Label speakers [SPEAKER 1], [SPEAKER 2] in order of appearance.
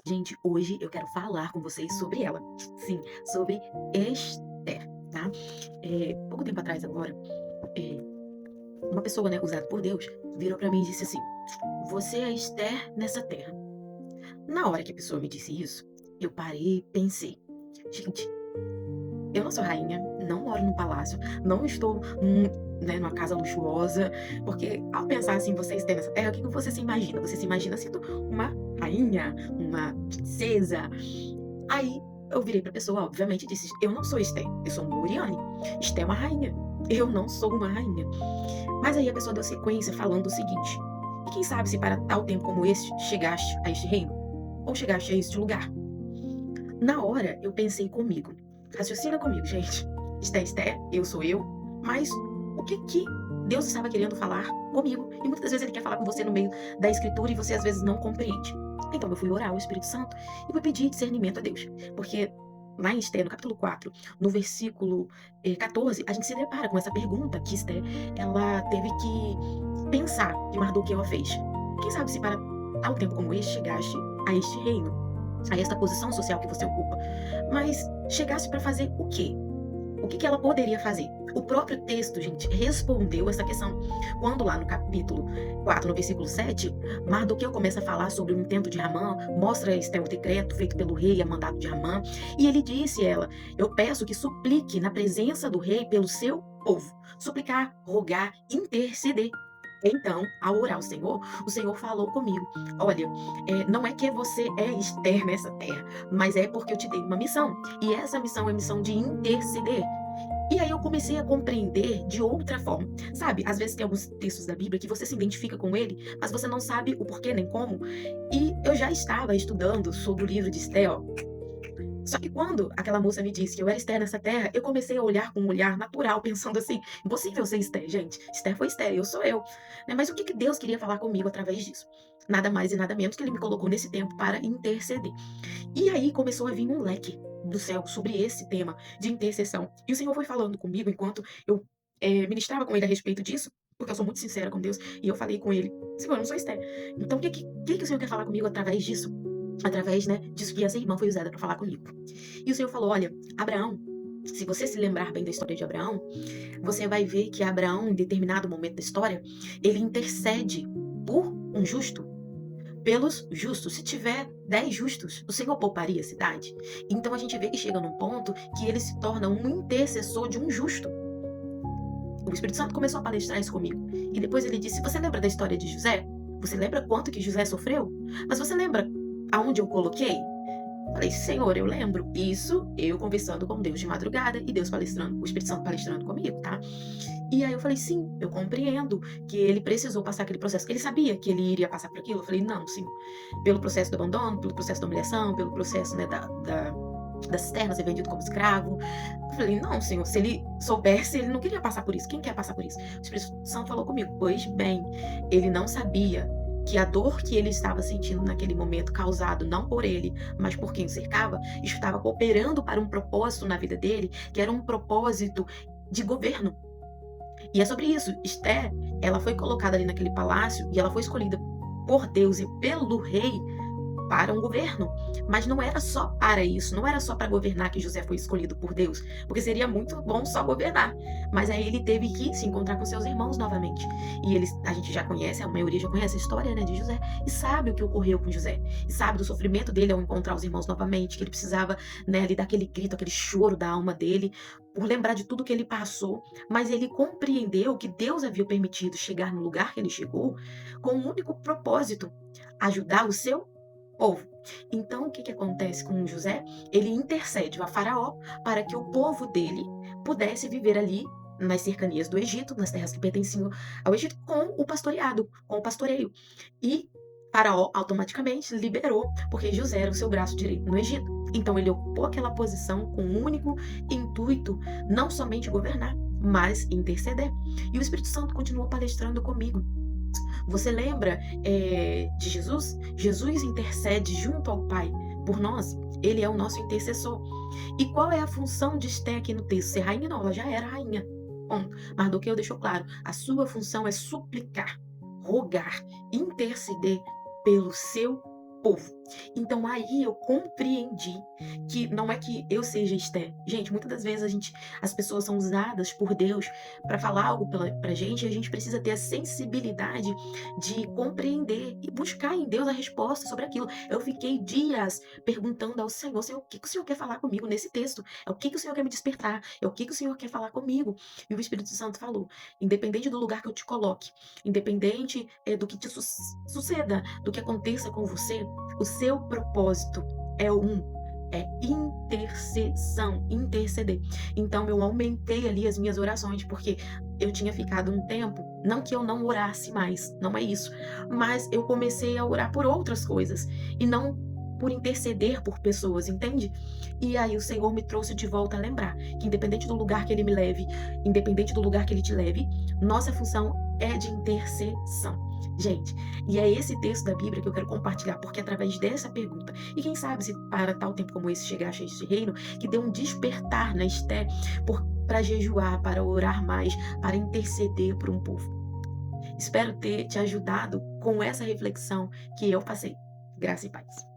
[SPEAKER 1] Gente, hoje eu quero falar com vocês sobre ela. Sim, sobre Esther, tá? Pouco tempo atrás agora, eh, uma pessoa, né, usada por Deus, virou pra mim e disse assim: "Você é Esther nessa terra". Na hora que a pessoa me disse isso, eu parei e pensei: "Gente, eu não sou rainha, não moro num palácio, não estou numa casa luxuosa", porque ao pensar assim, você é Esther nessa terra, o que que você se imagina? Você se imagina sendo uma rainha, uma princesa. Aí eu virei pra pessoa, obviamente, e disse: "Eu não sou Esther, eu sou Moriane. Esther é uma rainha, eu não sou uma rainha". Mas aí a pessoa deu sequência falando o seguinte: "E quem sabe se para tal tempo como este chegaste a este reino, ou chegaste a este lugar?". Na hora eu pensei comigo, raciocina comigo, gente. Esther é Esther, eu sou eu, mas o que que Deus estava querendo falar comigo? E muitas vezes ele quer falar com você no meio da escritura e você às vezes não compreende. Então eu fui orar ao Espírito Santo e fui pedir discernimento a Deus, porque lá em Esther, no capítulo 4, no versículo 14, a gente se depara com essa pergunta que Esther, ela teve que pensar, que Mardoqueu a fez. Quem sabe se para tal tempo como este chegaste a este reino, a esta posição social que você ocupa, mas chegasse para fazer o quê? O que que ela poderia fazer? O próprio texto, gente, respondeu essa questão. Quando lá no capítulo 4, no versículo 7, Mardoqueu começa a falar sobre o intento de Ramã, mostra a Esté o decreto feito pelo rei a mandado de Ramã, e ele disse a ela: "Eu peço que suplique na presença do rei pelo seu povo". Suplicar, rogar, interceder. Então, ao orar ao Senhor, o Senhor falou comigo: "Olha, não é que você é Esther nessa terra, mas é porque eu te dei uma missão, e essa missão é a missão de interceder". E aí eu comecei a compreender de outra forma. Sabe, às vezes tem alguns textos da Bíblia que você se identifica com ele, mas você não sabe o porquê nem como. E eu já estava estudando sobre o livro de Esté, só que quando aquela moça me disse que eu era Esther nessa terra, eu comecei a olhar com um olhar natural, pensando assim: impossível ser Esther, gente. Esther foi Esther, eu sou eu. Né? Mas o que que Deus queria falar comigo através disso? Nada mais e nada menos que ele me colocou nesse tempo para interceder. E aí começou a vir um leque do céu sobre esse tema de intercessão. E o Senhor foi falando comigo enquanto eu ministrava com ele a respeito disso, porque eu sou muito sincera com Deus, e eu falei com ele: Senhor, eu não sou Esther. Então o que que o Senhor quer falar comigo através disso? Através, né, disso que essa irmã foi usada para falar comigo. E o Senhor falou: "Olha, Abraão, se você se lembrar bem da história de Abraão, você vai ver que Abraão, em determinado momento da história, ele intercede por um justo, pelos justos. Se tiver 10 justos, o Senhor pouparia a cidade?". Então a gente vê que chega num ponto que ele se torna um intercessor de um justo. O Espírito Santo começou a palestrar isso comigo. E depois ele disse: "Você lembra da história de José? Você lembra quanto que José sofreu? Mas você lembra aonde eu coloquei?". Falei: "Senhor, eu lembro". Isso eu conversando com Deus de madrugada e Deus palestrando, o Espírito Santo palestrando comigo, tá? E aí eu falei: "Sim, eu compreendo que ele precisou passar aquele processo". Ele sabia que ele iria passar por aquilo? Eu falei: "Não, Senhor, pelo processo do abandono, pelo processo da humilhação, pelo processo, né, da cisterna ser vendido como escravo". Eu falei: "Não, Senhor, se ele soubesse, ele não queria passar por isso. Quem quer passar por isso?". O Espírito Santo falou comigo: "Pois bem, ele não sabia que a dor que ele estava sentindo naquele momento, causado não por ele, mas por quem o cercava, estava cooperando para um propósito na vida dele, que era um propósito de governo". E é sobre isso. Esther, ela foi colocada ali naquele palácio e ela foi escolhida por Deus e pelo rei para um governo. Mas não era só para isso, não era só para governar que José foi escolhido por Deus, porque seria muito bom só governar. Mas aí ele teve que se encontrar com seus irmãos novamente. E eles, a gente já conhece, a maioria já conhece a história, né, de José, e sabe o que ocorreu com José. E sabe do sofrimento dele ao encontrar os irmãos novamente, que ele precisava, né, ali dar aquele grito, aquele choro da alma dele, por lembrar de tudo que ele passou, mas ele compreendeu que Deus havia permitido chegar no lugar que ele chegou com um único propósito: ajudar o seu povo. Então, o que que acontece com José? Ele intercede a Faraó para que o povo dele pudesse viver ali nas cercanias do Egito, nas terras que pertenciam ao Egito, com o pastoreado, com o pastoreio. E Faraó automaticamente liberou, porque José era o seu braço direito no Egito. Então, ele ocupou aquela posição com um único intuito, não somente governar, mas interceder. E o Espírito Santo continuou palestrando comigo. Você lembra, de Jesus? Jesus intercede junto ao Pai por nós. Ele é o nosso intercessor. E qual é a função de Esté aqui no texto? Ser rainha? Não, ela já era rainha. Ponto. Mardoqueu deixou claro, a sua função é suplicar, rogar, interceder pelo seu povo. Então aí eu compreendi que não é que eu seja Esther. Gente, muitas das vezes as pessoas são usadas por Deus para falar algo pra gente e a gente precisa ter a sensibilidade de compreender e buscar em Deus a resposta sobre aquilo. Eu fiquei dias perguntando ao Senhor, Senhor, o que que o Senhor quer falar comigo nesse texto? É o que que o Senhor quer me despertar? É o que que o Senhor quer falar comigo? E o Espírito Santo falou, independente do lugar que eu te coloque, independente do que te suceda, do que aconteça com você, o seu propósito é intercessão, interceder. Então eu aumentei ali as minhas orações, porque eu tinha ficado um tempo, não que eu não orasse mais, não é isso, mas eu comecei a orar por outras coisas e não por interceder por pessoas, entende? E aí o Senhor me trouxe de volta a lembrar que independente do lugar que Ele me leve, independente do lugar que Ele te leve, nossa função é de intercessão. Gente, e é esse texto da Bíblia que eu quero compartilhar, porque através dessa pergunta, e quem sabe se para tal tempo como esse chegasse a este reino, que dê um despertar na Esté para jejuar, para orar mais, para interceder por um povo. Espero ter te ajudado com essa reflexão que eu passei. Graça e paz.